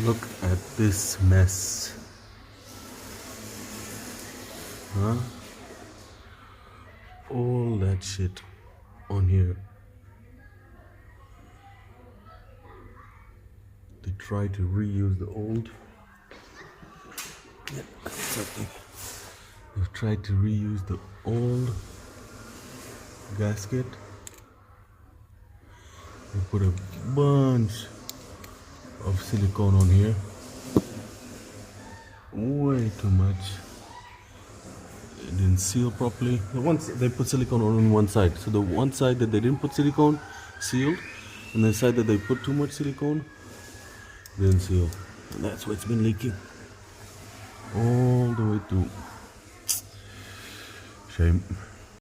Look at this mess. Huh? All that shit on here. They try to reuse the old. Yeah, something. They've tried to reuse the old gasket. They put a bunch of silicone on here. Way too much. It didn't seal properly. They put silicone on one side. So the one side that they didn't put silicone sealed, and the side that they put too much silicone didn't seal. And that's why it's been leaking all the way through. Shame.